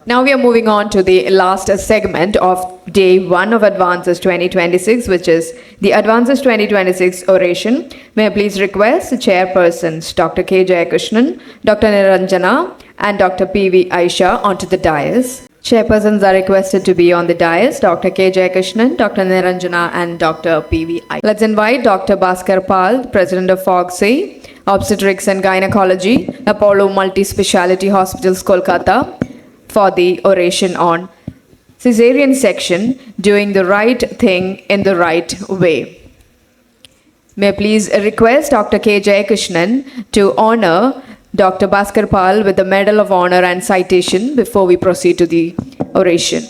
Now we are moving on to the last segment of day 1 of Advances 2026, which is the Advances 2026 Oration. May I please request the chairpersons, Dr. K. Jayakrishnan, Dr. Niranjana, and Dr. P.V. Aisha onto the dais. Chairpersons are requested to be on the dais, Dr. K. Jayakrishnan, Dr. Niranjana, and Dr. P.V. Aisha. Let's invite Dr. Bhaskar Pal, President of FOGSI, Obstetrics and Gynecology, Apollo Multi-Speciality Hospitals, Kolkata, for the oration on Caesarean section, doing the right thing in the right way. May I please request Dr. K. Jayakrishnan to honor Dr. Bhaskar Pal with the Medal of Honor and citation before we proceed to the oration.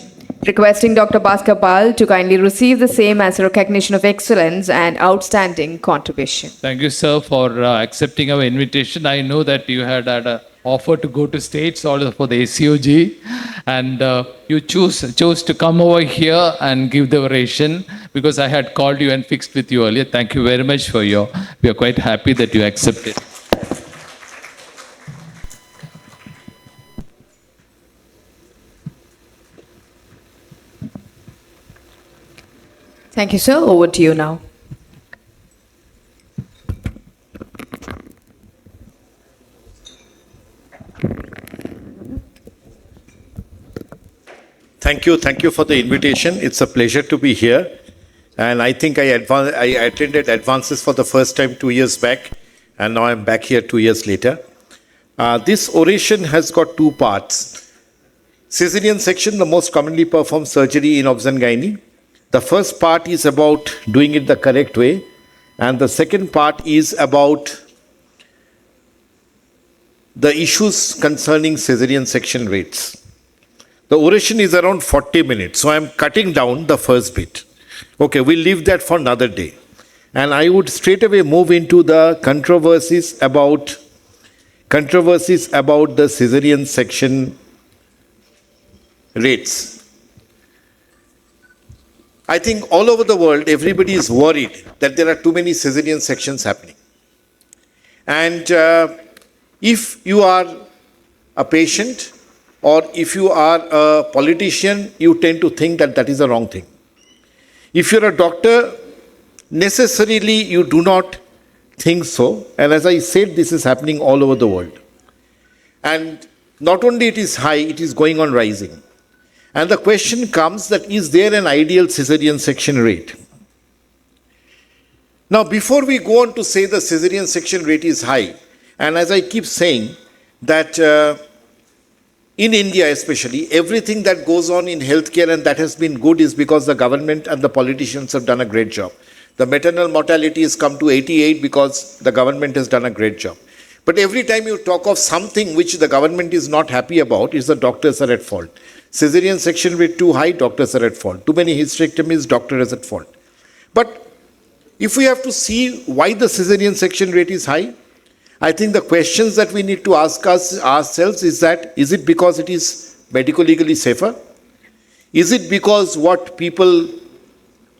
Requesting Dr. Bhaskar Pal to kindly receive the same as a recognition of excellence and outstanding contribution. Thank you, sir, for accepting our invitation. I know that you had an offer to go to States also for the ACOG, and you chose to come over here and give the oration because I had called you and fixed with you earlier. Thank you very much we are quite happy that you accepted. Thank you, sir. Over to you now. Thank you for the invitation. It's a pleasure to be here. And I think I attended Advances for the first time 2 years back, and now I'm back here 2 years later. This oration has got two parts. Caesarean section, the most commonly performed surgery in obs and gynae. The first part is about doing it the correct way, and the second part is about the issues concerning Caesarean section rates. The oration is around 40 minutes, so I'm cutting down the first bit. Okay, we'll leave that for another day. And I would straight away move into the controversies about the Caesarean section rates. I think all over the world, everybody is worried that there are too many Caesarean sections happening. And if you are a patient or if you are a politician, you tend to think that that is the wrong thing. If you're a doctor, necessarily you do not think so. And as I said, this is happening all over the world. And not only it is high, it is going on rising. And the question comes that is there an ideal Caesarean section rate? Now, before we go on to say the Caesarean section rate is high, and as I keep saying that in India especially, everything that goes on in healthcare and that has been good is because the government and the politicians have done a great job. The maternal mortality has come to 88 because the government has done a great job. But every time you talk of something which the government is not happy about, is the doctors are at fault. Caesarean section rate too high, doctors are at fault. Too many hysterectomies, doctor is at fault. But if we have to see why the Caesarean section rate is high, I think the questions that we need to ask ourselves is that, is it because it is medico-legally safer? Is it because what people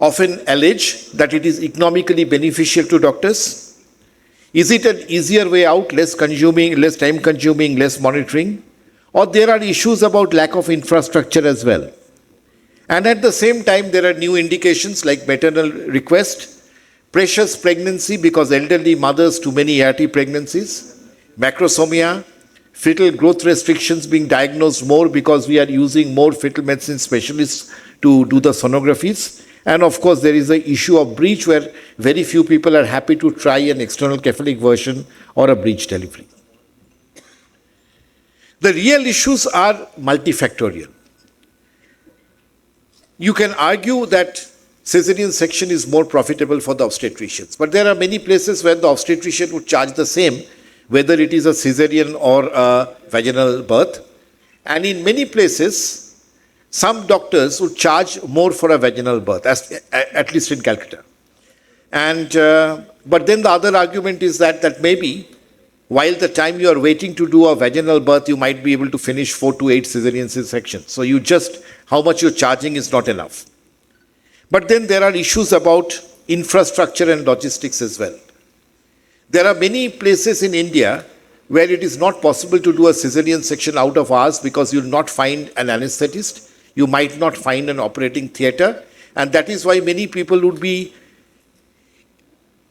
often allege that it is economically beneficial to doctors? Is it an easier way out, less time consuming, less monitoring? Or there are issues about lack of infrastructure as well. And at the same time, there are new indications like maternal request, precious pregnancy because elderly mothers too many ART pregnancies, macrosomia, fetal growth restrictions being diagnosed more because we are using more fetal medicine specialists to do the sonographies. And of course, there is the issue of breech where very few people are happy to try an external cephalic version or a breech delivery. The real issues are multifactorial. You can argue that Caesarean section is more profitable for the obstetricians, but there are many places where the obstetrician would charge the same, whether it is a Caesarean or a vaginal birth. And in many places, some doctors would charge more for a vaginal birth, at least in Calcutta. And but then the other argument is that maybe while the time you are waiting to do a vaginal birth, you might be able to finish 4 to 8 Caesarean sections. So how much you're charging is not enough. But then there are issues about infrastructure and logistics as well. There are many places in India where it is not possible to do a cesarean section out of hours because you'll not find an anesthetist, you might not find an operating theatre, and that is why many people would be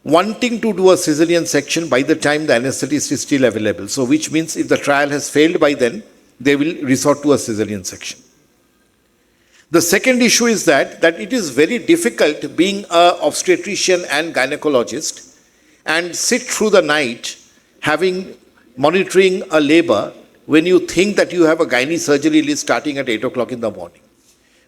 wanting to do a cesarean section by the time the anesthetist is still available. So which means if the trial has failed by then, they will resort to a cesarean section. The second issue is that it is very difficult being an obstetrician and gynecologist and sit through the night monitoring a labor when you think that you have a gynae surgery list starting at 8 o'clock in the morning.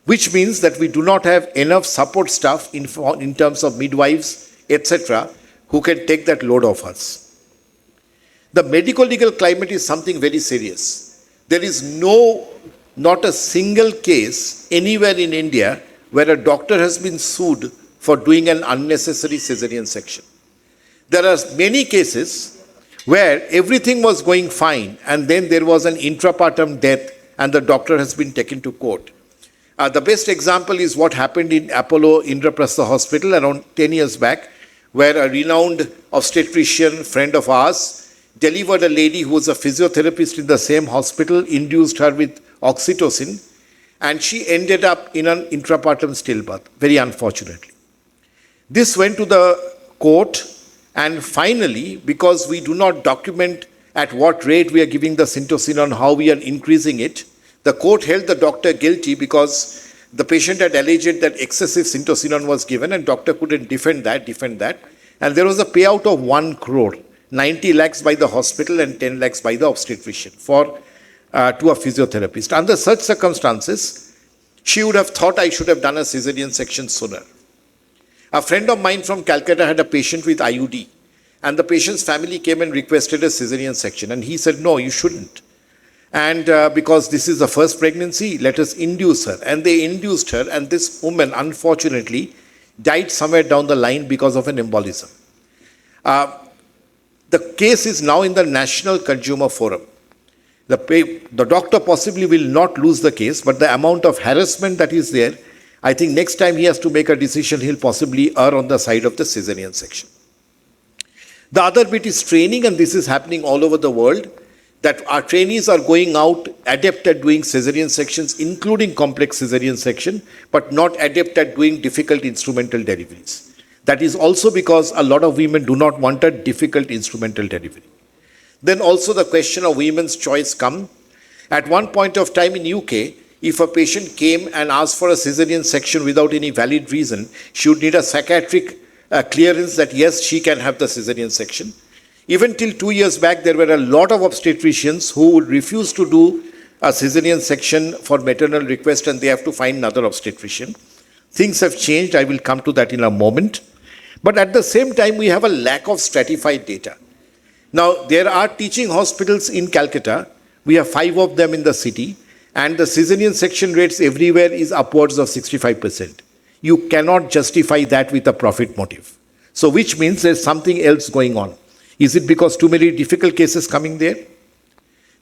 Which means that we do not have enough support staff in terms of midwives, etc., who can take that load off us. The medico-legal climate is something very serious. There is not a single case anywhere in India where a doctor has been sued for doing an unnecessary cesarean section. There are many cases where everything was going fine and then there was an intrapartum death and the doctor has been taken to court. The best example is what happened in Apollo Indraprastha Hospital around 10 years back, where a renowned obstetrician friend of ours delivered a lady who was a physiotherapist in the same hospital, induced her with oxytocin, and she ended up in an intrapartum stillbirth, very unfortunately. This went to the court, and finally, because we do not document at what rate we are giving the syntocin and how we are increasing it, the court held the doctor guilty because the patient had alleged that excessive syntocinon was given and doctor couldn't defend that. And there was a payout of 1 crore, 90 lakhs by the hospital and 10 lakhs by the obstetrician to a physiotherapist. Under such circumstances, she would have thought I should have done a cesarean section sooner. A friend of mine from Calcutta had a patient with IUD, and the patient's family came and requested a cesarean section, and he said, no, you shouldn't. And because this is the first pregnancy, let us induce her. And they induced her, and this woman, unfortunately, died somewhere down the line because of an embolism. The case is now in the National Consumer Forum. The doctor possibly will not lose the case, but the amount of harassment that is there, I think next time he has to make a decision, he'll possibly err on the side of the cesarean section. The other bit is training, and this is happening all over the world, that our trainees are going out adept at doing cesarean sections, including complex cesarean section, but not adept at doing difficult instrumental deliveries. That is also because a lot of women do not want a difficult instrumental delivery. Then also the question of women's choice come. At one point of time in UK, if a patient came and asked for a cesarean section without any valid reason, she would need a psychiatric clearance that yes, she can have the cesarean section. Even till 2 years back, there were a lot of obstetricians who would refuse to do a cesarean section for maternal request, and they have to find another obstetrician. Things have changed. I will come to that in a moment. But at the same time, we have a lack of stratified data. Now, there are teaching hospitals in Calcutta. We have 5 of them in the city, and the cesarean section rates everywhere is upwards of 65%. You cannot justify that with a profit motive. So which means there's something else going on. Is it because too many difficult cases coming there?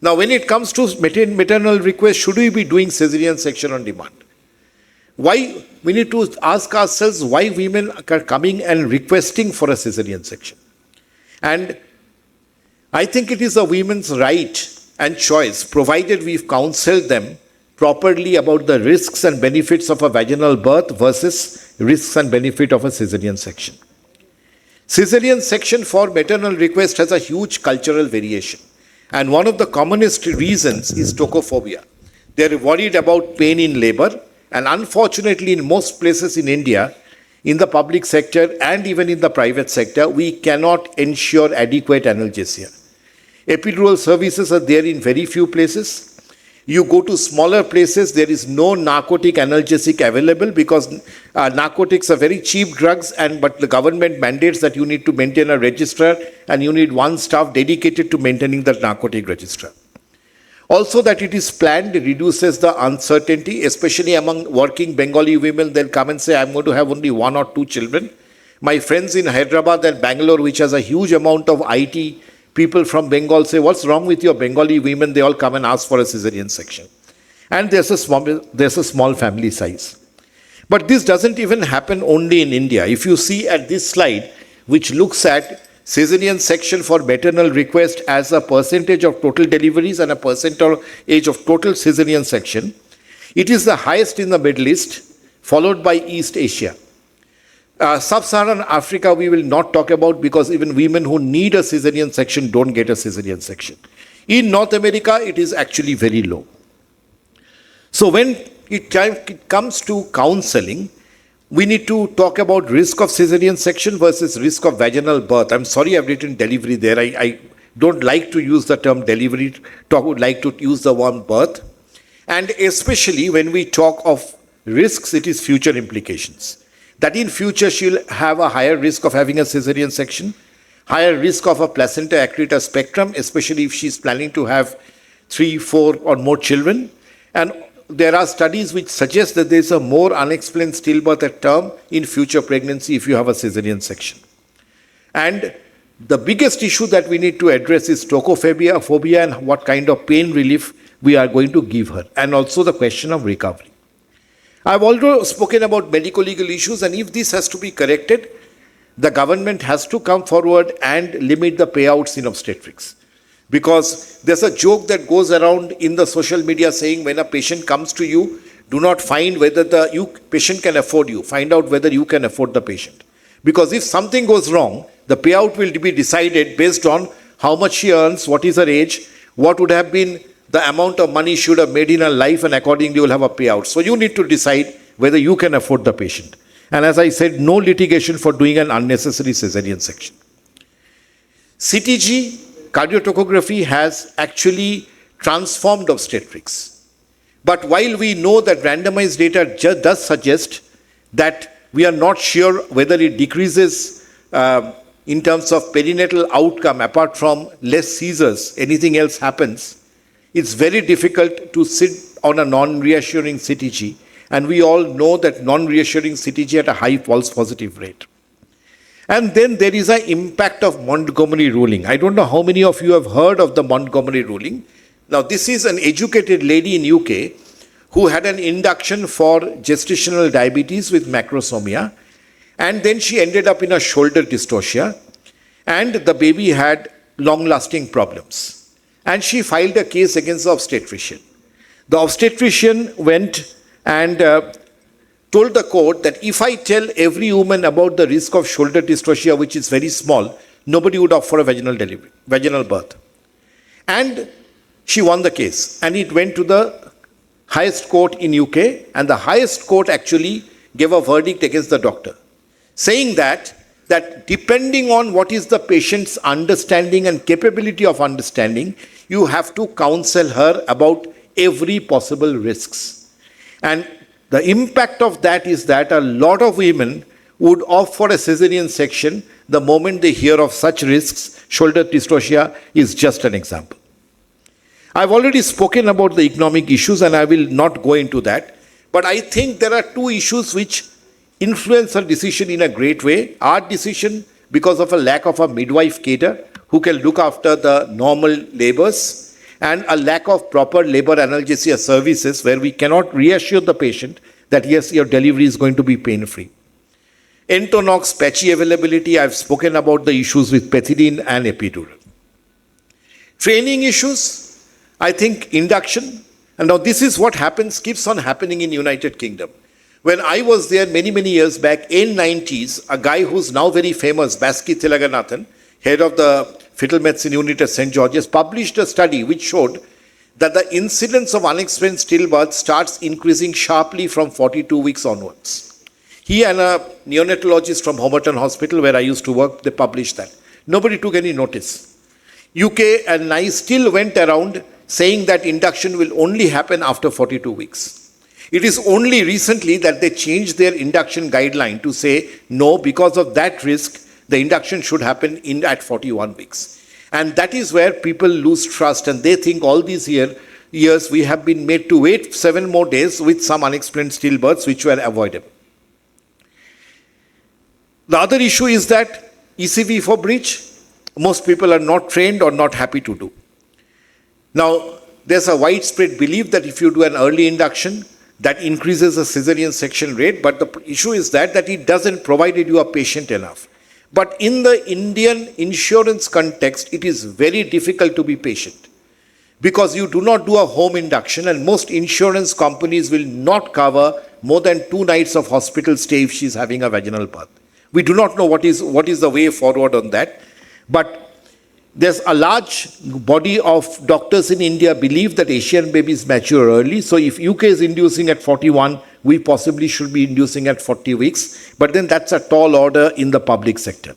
Now, when it comes to maternal request, should we be doing cesarean section on demand? Why? We need to ask ourselves why women are coming and requesting for a cesarean section. And I think it is a women's right and choice, provided we've counseled them properly about the risks and benefits of a vaginal birth versus risks and benefit of a cesarean section. Cesarean section for maternal request has a huge cultural variation. And one of the commonest reasons is tocophobia. They're worried about pain in labor. And unfortunately, in most places in India, in the public sector and even in the private sector, we cannot ensure adequate analgesia. Epidural services are there in very few places. You go to smaller places, there is no narcotic analgesic available because narcotics are very cheap drugs, but the government mandates that you need to maintain a registrar and you need one staff dedicated to maintaining the narcotic registrar. Also, that it is planned reduces the uncertainty, especially among working Bengali women. They'll come and say, I'm going to have only 1 or 2 children. My friends in Hyderabad and Bangalore, which has a huge amount of IT people from Bengal, say, what's wrong with your Bengali women? They all come and ask for a cesarean section. And there's a small family size. But this doesn't even happen only in India. If you see at this slide, which looks at cesarean section for maternal request as a percentage of total deliveries and a percentage of total cesarean section. It is the highest in the Middle East, followed by East Asia. Sub-Saharan Africa we will not talk about because even women who need a cesarean section don't get a cesarean section. In North America, it is actually very low. So when it comes to counseling, we need to talk about risk of cesarean section versus risk of vaginal birth. I'm sorry I've written delivery there. I don't like to use the term delivery, would like to use the word birth. And especially when we talk of risks, it is future implications. That in future she'll have a higher risk of having a cesarean section, higher risk of a placenta accreta spectrum, especially if she's planning to have 3, 4 or more children. And there are studies which suggest that there's a more unexplained stillbirth at term in future pregnancy if you have a cesarean section. And the biggest issue that we need to address is tocophobia and what kind of pain relief we are going to give her, and also the question of recovery. I've already spoken about medico-legal issues, and if this has to be corrected, the government has to come forward and limit the payouts in obstetrics. Because there's a joke that goes around in the social media saying when a patient comes to you, do not find whether the patient can afford you, find out whether you can afford the patient. Because if something goes wrong, the payout will be decided based on how much she earns, what is her age, what would have been the amount of money she would have made in her life, and accordingly you will have a payout. So you need to decide whether you can afford the patient. And as I said, no litigation for doing an unnecessary cesarean section. CTG, cardiotocography, has actually transformed obstetrics. But while we know that randomized data does suggest that we are not sure whether it decreases in terms of perinatal outcome, apart from less seizures, anything else happens, it's very difficult to sit on a non-reassuring CTG. And we all know that non-reassuring CTG at a high false positive rate. And then there is an impact of Montgomery ruling. I don't know how many of you have heard of the Montgomery ruling. Now, this is an educated lady in UK who had an induction for gestational diabetes with macrosomia. And then she ended up in a shoulder dystocia. And the baby had long-lasting problems. And she filed a case against the obstetrician. The obstetrician went and told the court that if I tell every woman about the risk of shoulder dystocia, which is very small, nobody would opt for a vaginal birth. And she won the case. And it went to the highest court in UK. And the highest court actually gave a verdict against the doctor, saying that depending on what is the patient's understanding and capability of understanding, you have to counsel her about every possible risks. And the impact of that is that a lot of women would opt for a cesarean section the moment they hear of such risks. Shoulder dystocia is just an example. I've already spoken about the economic issues and I will not go into that. But I think there are two issues which influence her decision in a great way. Our decision because of a lack of a midwife cadre who can look after the normal labors, and a lack of proper labor analgesia services where we cannot reassure the patient that yes, your delivery is going to be pain-free. Entonox patchy availability, I've spoken about the issues with pethidine and epidural. Training issues, I think induction, and now this is what keeps on happening in United Kingdom. When I was there many years back in 90s, a guy who's now very famous, Bhaskar Thilaganathan, head of the fetal medicine unit at St. George's, published a study which showed that the incidence of unexplained stillbirth starts increasing sharply from 42 weeks onwards. He and a neonatologist from Homerton Hospital, where I used to work, they published that. Nobody took any notice. UK and NICE still went around saying that induction will only happen after 42 weeks. It is only recently that they changed their induction guideline to say, no, because of that risk, the induction should happen at 41 weeks. And that is where people lose trust, and they think all these years we have been made to wait 7 more days with some unexplained stillbirths which were avoidable. The other issue is that ECV for breech, most people are not trained or not happy to do. Now, there's a widespread belief that if you do an early induction, that increases the cesarean section rate, but the issue is that it doesn't provide you a patient enough. But in the Indian insurance context, it is very difficult to be patient because you do not do a home induction, and most insurance companies will not cover more than 2 nights of hospital stay if she's having a vaginal birth. We do not know what is the way forward on that, but there's a large body of doctors in India believe that Asian babies mature early. So if UK is inducing at 41, we possibly should be inducing at 40 weeks. But then that's a tall order in the public sector.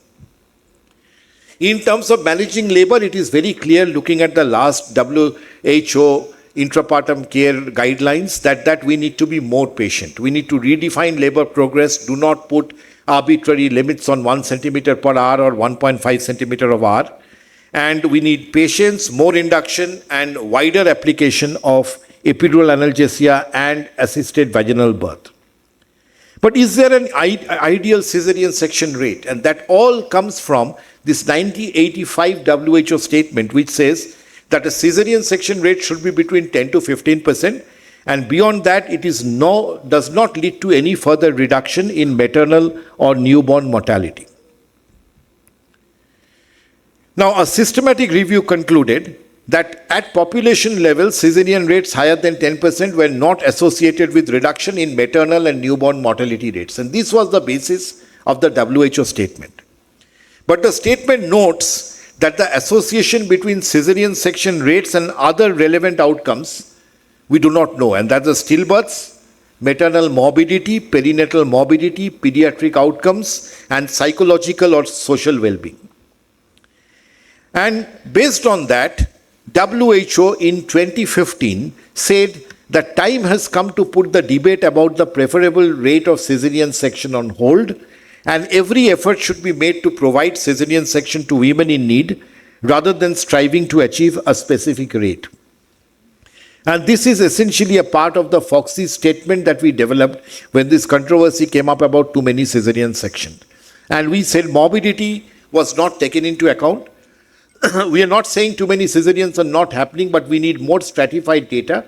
In terms of managing labor, it is very clear looking at the last WHO intrapartum care guidelines that we need to be more patient. We need to redefine labor progress. Do not put arbitrary limits on 1 centimeter per hour or 1.5 centimeter of hour. And we need patience, more induction, and wider application of epidural analgesia and assisted vaginal birth. But is there an ideal cesarean section rate? And that all comes from this 1985 WHO statement, which says that a cesarean section rate should be between 10 to 15%, and beyond that, it does not lead to any further reduction in maternal or newborn mortality. Now, a systematic review concluded that at population level, cesarean rates higher than 10% were not associated with reduction in maternal and newborn mortality rates. And this was the basis of the WHO statement. But the statement notes that the association between cesarean section rates and other relevant outcomes, we do not know. And that's the stillbirths, maternal morbidity, perinatal morbidity, pediatric outcomes, and psychological or social well-being. And based on that, WHO in 2015 said that time has come to put the debate about the preferable rate of cesarean section on hold, and every effort should be made to provide cesarean section to women in need rather than striving to achieve a specific rate. And this is essentially a part of the Foxy statement that we developed when this controversy came up about too many cesarean sections. And we said morbidity was not taken into account. We are not saying too many cesareans are not happening, but we need more stratified data.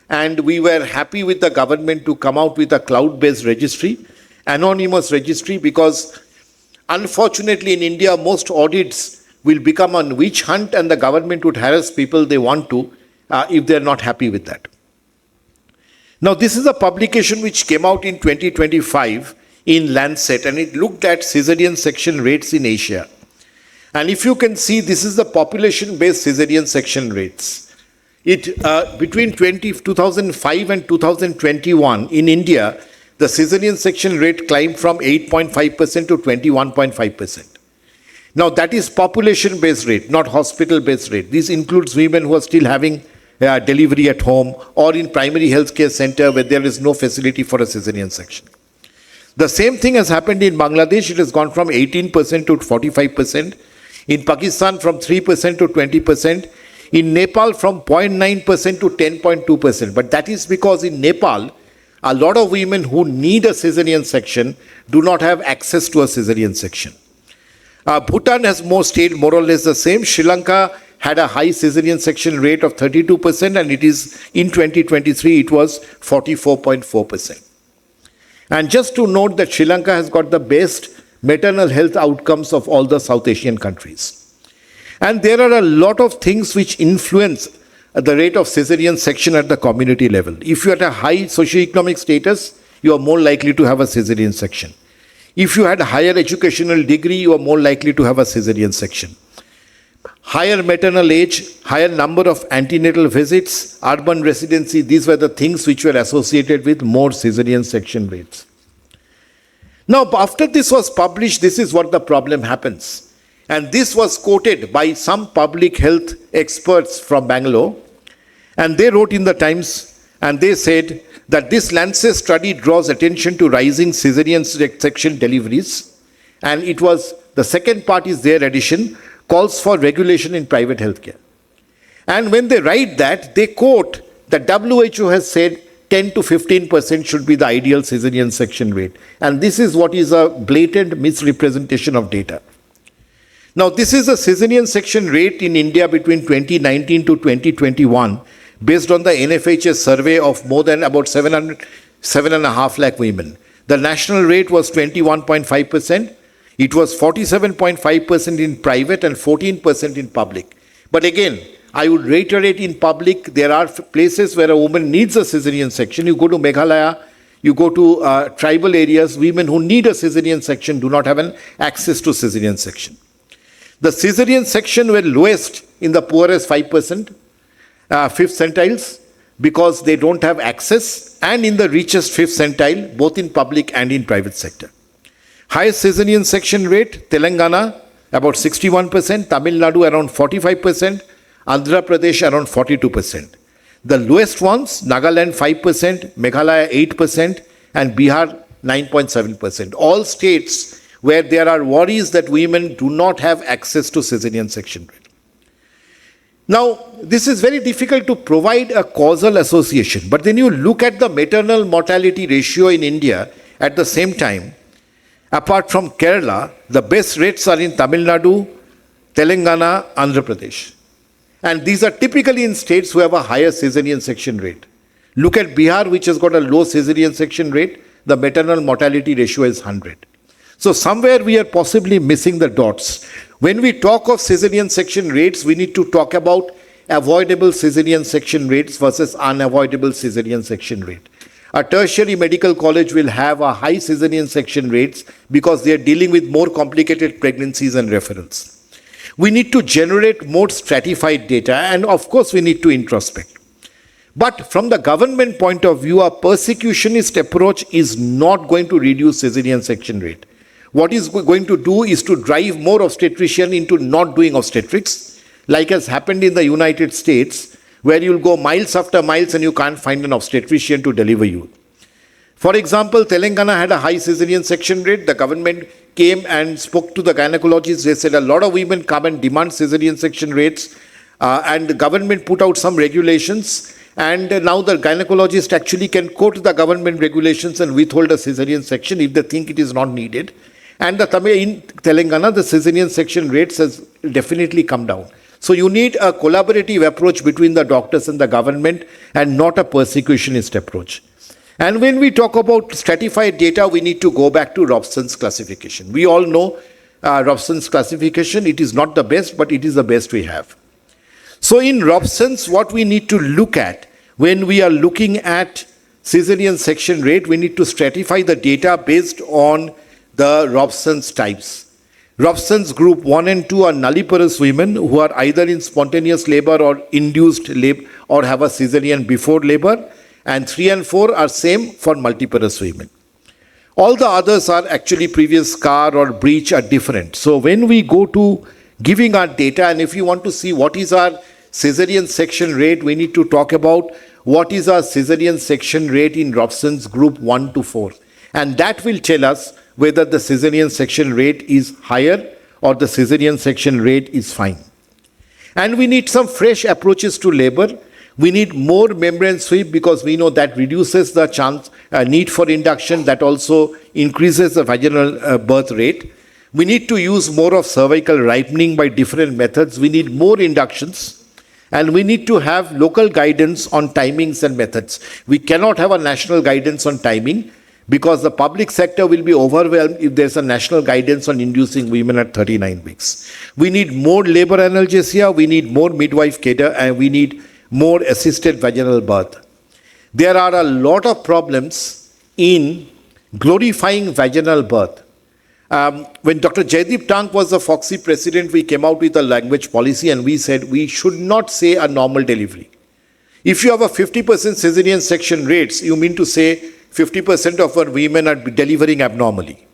And we were happy with the government to come out with a cloud-based registry, anonymous registry, because unfortunately in India, most audits will become a witch hunt and the government would harass people they want to if they're not happy with that. Now, this is a publication which came out in 2025 in Lancet, and it looked at cesarean section rates in Asia. And if you can see, this is the population-based cesarean section rates. Between 2005 and 2021 in India, the cesarean section rate climbed from 8.5% to 21.5%. Now, that is population-based rate, not hospital-based rate. This includes women who are still having delivery at home or in primary healthcare center where there is no facility for a cesarean section. The same thing has happened in Bangladesh. It has gone from 18% to 45%. In Pakistan, from 3% to 20%. In Nepal, from 0.9% to 10.2%. But that is because in Nepal, a lot of women who need a cesarean section do not have access to a cesarean section. Bhutan has stayed more or less the same. Sri Lanka had a high cesarean section rate of 32%, and it is in 2023 it was 44.4%. And just to note that Sri Lanka has got the best maternal health outcomes of all the South Asian countries. And there are a lot of things which influence the rate of cesarean section at the community level. If you are at a high socioeconomic status, you are more likely to have a cesarean section. If you had a higher educational degree, you are more likely to have a cesarean section. Higher maternal age, higher number of antenatal visits, urban residency, these were the things which were associated with more cesarean section rates. Now, after this was published, this is what the problem happens. And this was quoted by some public health experts from Bangalore. And they wrote in the Times, and they said that this Lancet study draws attention to rising cesarean section deliveries. And it was, the second part is their addition, calls for regulation in private healthcare. And when they write that, they quote that WHO has said 10 to 15% should be the ideal cesarean section rate. And this is what is a blatant misrepresentation of data. Now, this is a cesarean section rate in India between 2019 to 2021, based on the NFHS survey of more than about 7.5 lakh women. The national rate was 21.5%. It was 47.5% in private and 14% in public. But again, I would reiterate, in public, there are places where a woman needs a cesarean section. You go to Meghalaya, you go to tribal areas, women who need a cesarean section do not have an access to cesarean section. The cesarean section were lowest in the poorest 5%, fifth centiles, because they don't have access, and in the richest fifth centile, both in public and in private sector. Highest cesarean section rate, Telangana, about 61%, Tamil Nadu around 45%, Andhra Pradesh around 42%. The lowest ones, Nagaland 5%, Meghalaya 8%, and Bihar 9.7%. All states where there are worries that women do not have access to cesarean section rate. Now, this is very difficult to provide a causal association, but then you look at the maternal mortality ratio in India at the same time. Apart from Kerala, the best rates are in Tamil Nadu, Telangana, Andhra Pradesh. And these are typically in states who have a higher cesarean section rate. Look at Bihar, which has got a low cesarean section rate. The maternal mortality ratio is 100. So somewhere we are possibly missing the dots. When we talk of cesarean section rates, we need to talk about avoidable cesarean section rates versus unavoidable cesarean section rate. A tertiary medical college will have a high cesarean section rates because they are dealing with more complicated pregnancies and referrals. We need to generate more stratified data, and of course we need to introspect. But from the government point of view, a persecutionist approach is not going to reduce cesarean section rate. What is going to do is to drive more obstetrician into not doing obstetrics, like has happened in the United States, where you'll go miles after miles and you can't find an obstetrician to deliver you. For example, Telangana had a high cesarean section rate. The government came and spoke to the gynecologists. They said a lot of women come and demand cesarean section rates, and the government put out some regulations, and now the gynecologist actually can quote the government regulations and withhold a cesarean section if they think it is not needed. And in Telangana, the cesarean section rates has definitely come down. So you need a collaborative approach between the doctors and the government, and not a persecutionist approach. And when we talk about stratified data, we need to go back to Robson's classification. We all know Robson's classification. It is not the best, but it is the best we have. So in Robson's, what we need to look at when we are looking at cesarean section rate, we need to stratify the data based on the Robson's types. Robson's group 1 and 2 are nulliparous women who are either in spontaneous labor or induced labor or have a cesarean before labor. And 3 and 4 are same for multiparous women. All the others are actually previous scar or breach are different. So when we go to giving our data, and if you want to see what is our cesarean section rate, we need to talk about what is our cesarean section rate in Robson's group 1 to 4. And that will tell us whether the cesarean section rate is higher or the cesarean section rate is fine. And we need some fresh approaches to labor. We need more membrane sweep because we know that reduces the chance, need for induction. That also increases the vaginal birth rate. We need to use more of cervical ripening by different methods. We need more inductions. And we need to have local guidance on timings and methods. We cannot have a national guidance on timing because the public sector will be overwhelmed if there's a national guidance on inducing women at 39 weeks. We need more labor analgesia. We need more midwife care, and we need more assisted vaginal birth. There are a lot of problems in glorifying vaginal birth. When Dr. Jaideep Tank was the Foxy president, we came out with a language policy and we said we should not say a normal delivery. If you have a 50% cesarean section rates, you mean to say 50% of our women are delivering abnormally.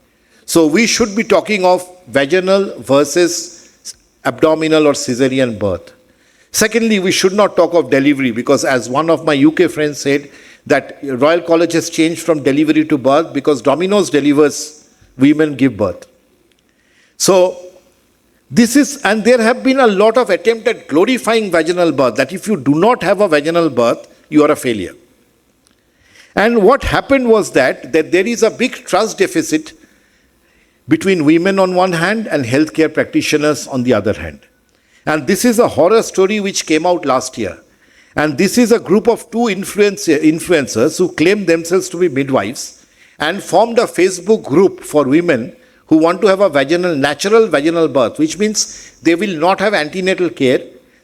So we should be talking of vaginal versus abdominal or cesarean birth. Secondly, we should not talk of delivery because as one of my UK friends said, that Royal College has changed from delivery to birth because Domino's delivers, women give birth. So this is, and there have been a lot of attempt at glorifying vaginal birth, that if you do not have a vaginal birth, you are a failure. And what happened was that there is a big trust deficit between women on one hand and healthcare practitioners on the other hand. And this is a horror story which came out last year. And this is a group of two influencers who claim themselves to be midwives and formed a Facebook group for women who want to have a natural vaginal birth, which means they will not have antenatal care,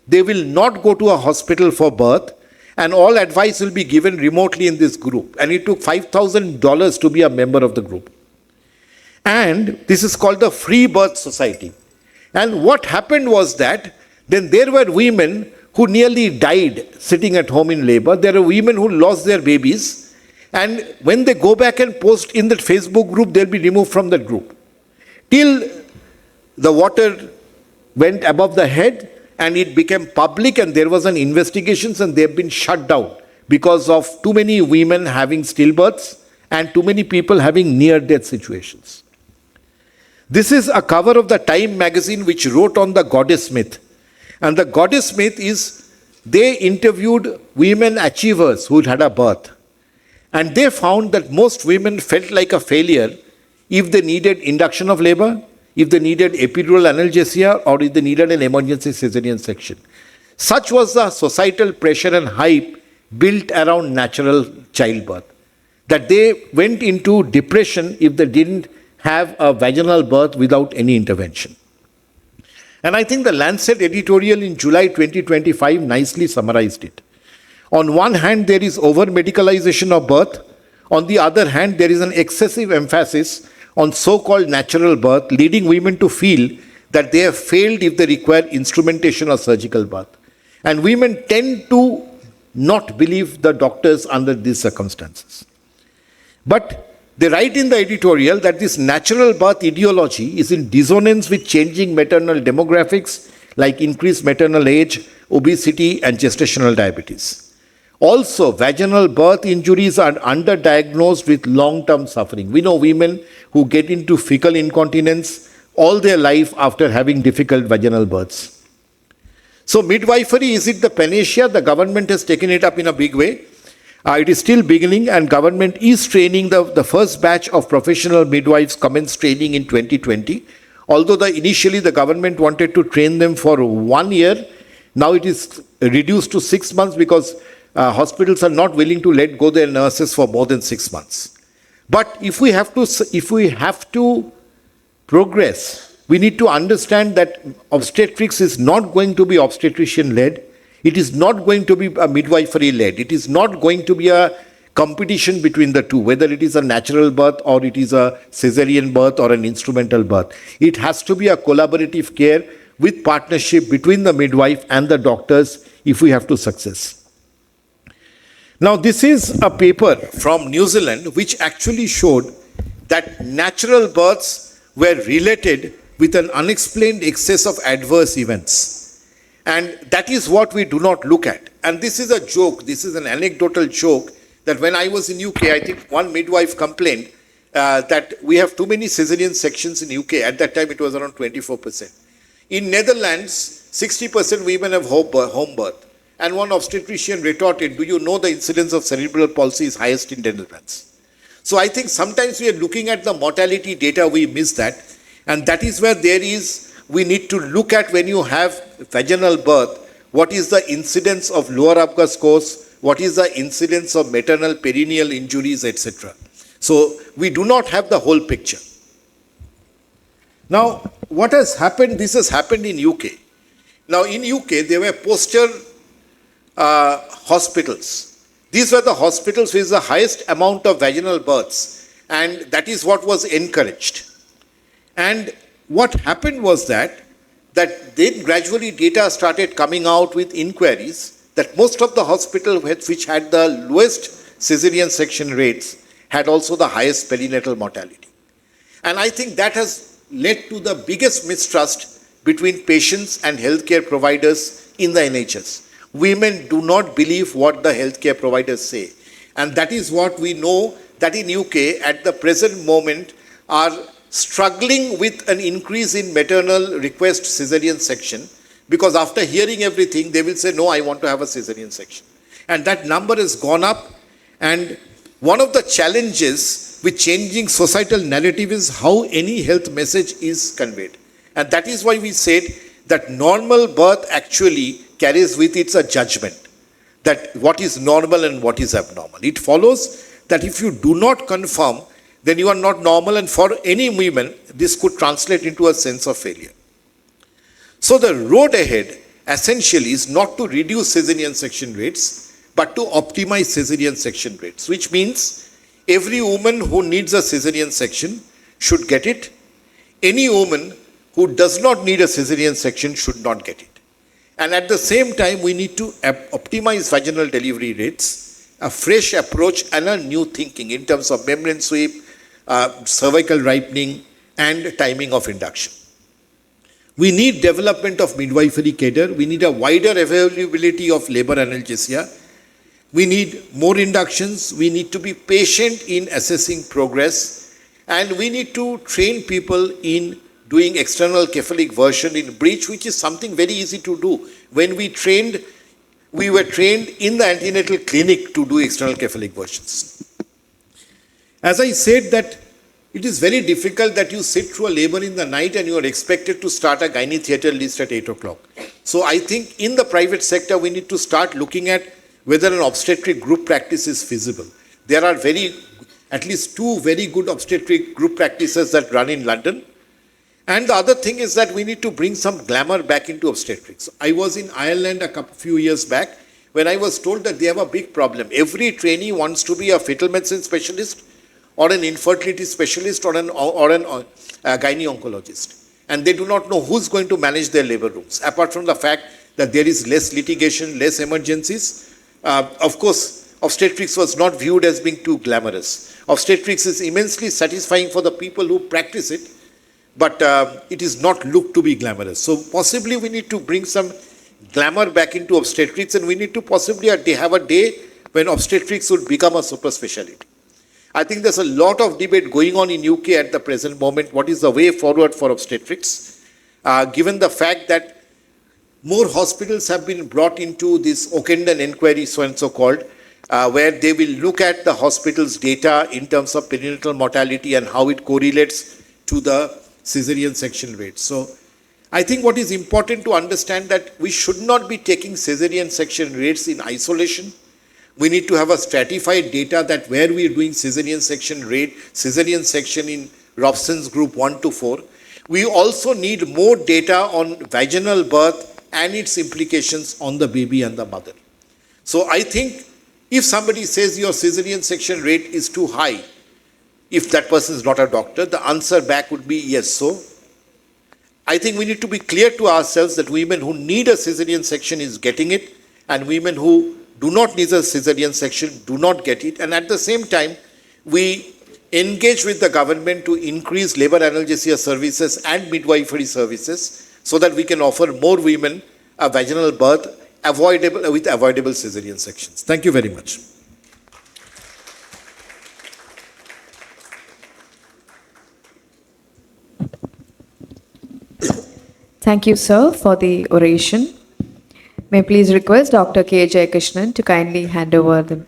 they will not go to a hospital for birth, and all advice will be given remotely in this group. And it took $5,000 to be a member of the group. And this is called the Free Birth Society. And what happened was that then there were women who nearly died sitting at home in labor. There are women who lost their babies. And when they go back and post in that Facebook group, they'll be removed from that group. Till the water went above the head and it became public and there was an investigation and they've been shut down because of too many women having stillbirths and too many people having near-death situations. This is a cover of the Time magazine which wrote on the goddess myth. And the goddess myth is they interviewed women achievers who had a birth. And they found that most women felt like a failure if they needed induction of labor, if they needed epidural analgesia, or if they needed an emergency cesarean section. Such was the societal pressure and hype built around natural childbirth, that they went into depression if they didn't have a vaginal birth without any intervention. And I think the Lancet editorial in July 2025 nicely summarized it. On one hand, there is over-medicalization of birth. On the other hand, there is an excessive emphasis on so-called natural birth, leading women to feel that they have failed if they require instrumentation or surgical birth. And women tend to not believe the doctors under these circumstances. But they write in the editorial that this natural birth ideology is in dissonance with changing maternal demographics like increased maternal age, obesity, and gestational diabetes. Also, vaginal birth injuries are underdiagnosed with long-term suffering. We know women who get into fecal incontinence all their life after having difficult vaginal births. So midwifery, is it the panacea? The government has taken it up in a big way. It is still beginning and government is training. The first batch of professional midwives commenced training in 2020. Although initially the government wanted to train them for 1 year, now it is reduced to 6 months because hospitals are not willing to let go their nurses for more than 6 months. But if we have to progress, we need to understand that obstetrics is not going to be obstetrician-led. It is not going to be a midwifery-led. It is not going to be a competition between the two, whether it is a natural birth or it is a cesarean birth or an instrumental birth. It has to be a collaborative care with partnership between the midwife and the doctors if we have to success. Now, this is a paper from New Zealand which actually showed that natural births were related with an unexplained excess of adverse events. And that is what we do not look at. And this is a joke, this is an anecdotal joke, that when I was in UK, I think one midwife complained that we have too many cesarean sections in UK. At that time, it was around 24%. In Netherlands, 60% women have home birth. And one obstetrician retorted, do you know the incidence of cerebral palsy is highest in Netherlands? So I think sometimes we are looking at the mortality data, we miss that. And that is where we need to look at when you have vaginal birth, what is the incidence of lower Apgar scores, what is the incidence of maternal perineal injuries, etc. So we do not have the whole picture. Now, what has happened? This has happened in UK. Now, in UK, there were poster hospitals. These were the hospitals with the highest amount of vaginal births, and that is what was encouraged. And what happened was that then gradually data started coming out with inquiries that most of the hospitals which had the lowest cesarean section rates had also the highest perinatal mortality. And I think that has led to the biggest mistrust between patients and healthcare providers in the NHS. Women do not believe what the healthcare providers say. And that is what we know that in UK at the present moment are struggling with an increase in maternal request cesarean section, because after hearing everything, they will say, no, I want to have a cesarean section. And that number has gone up. And one of the challenges with changing societal narrative is how any health message is conveyed. And that is why we said that normal birth actually carries with it a judgment, that what is normal and what is abnormal. It follows that if you do not confirm, then you are not normal, and for any women, this could translate into a sense of failure. So the road ahead essentially is not to reduce cesarean section rates, but to optimize cesarean section rates, which means every woman who needs a cesarean section should get it. Any woman who does not need a cesarean section should not get it. And at the same time, we need to optimize vaginal delivery rates, a fresh approach and a new thinking in terms of membrane sweep, cervical ripening, and timing of induction. We need development of midwifery cadre. We need a wider availability of labor analgesia. We need more inductions. We need to be patient in assessing progress. And we need to train people in doing external cephalic version in breech, which is something very easy to do. When we were trained in the antenatal clinic to do external cephalic versions. As I said that it is very difficult that you sit through a labor in the night and you are expected to start a gynae theatre list at 8 o'clock. So I think in the private sector, we need to start looking at whether an obstetric group practice is feasible. There are at least 2 very good obstetric group practices that run in London. And the other thing is that we need to bring some glamour back into obstetrics. I was in Ireland a few years back when I was told that they have a big problem. Every trainee wants to be a fetal medicine specialist or an infertility specialist or a gynae oncologist. And they do not know who's going to manage their labor rooms, apart from the fact that there is less litigation, less emergencies. Of course, obstetrics was not viewed as being too glamorous. Obstetrics is immensely satisfying for the people who practice it, but it is not looked to be glamorous. So possibly we need to bring some glamour back into obstetrics, and we need to possibly have a day when obstetrics would become a super specialty. I think there's a lot of debate going on in UK at the present moment. What is the way forward for obstetrics? Given the fact that more hospitals have been brought into this Okenden inquiry, so and so called, where they will look at the hospital's data in terms of perinatal mortality and how it correlates to the cesarean section rate. So I think what is important to understand that we should not be taking cesarean section rates in isolation. We need to have a stratified data that where we are doing cesarean section rate, cesarean section in Robson's group 1 to 4. We also need more data on vaginal birth and its implications on the baby and the mother. So I think if somebody says your cesarean section rate is too high, if that person is not a doctor, the answer back would be yes. So I think we need to be clear to ourselves that women who need a cesarean section is getting it, and women who do not need a cesarean section do not get it. And at the same time, we engage with the government to increase labor analgesia services and midwifery services so that we can offer more women a vaginal birth with avoidable cesarean sections. Thank you very much. Thank you, sir, for the oration. May I please request Dr. K. Jayakrishnan to kindly hand over the...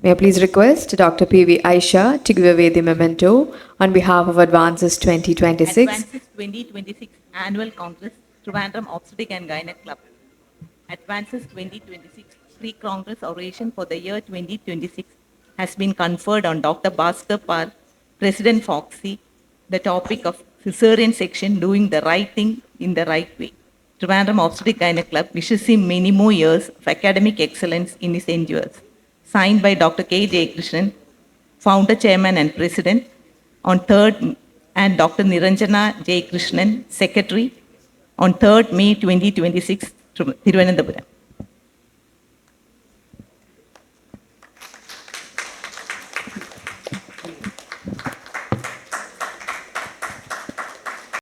May I please request Dr. P.V. Aisha to give away the memento on behalf of Advances 2026. Advances 2026 Annual Congress, Trivandrum Obstetric and Gynec Club. Advances 2026 Pre-Congress Oration for the year 2026 has been conferred on Dr. Bhaskar Par, President Foxy, the topic of cesarean section, doing the right thing in the right way. Trivandrum Obstetric Gynec Club wishes him many more years of academic excellence in his endeavors. Signed by Dr. K. Jayakrishnan, Founder, Chairman and President, on 3rd, and Dr. Niranjana Jayakrishnan, Secretary, on 3rd May 2026, Thiruvananthapuram.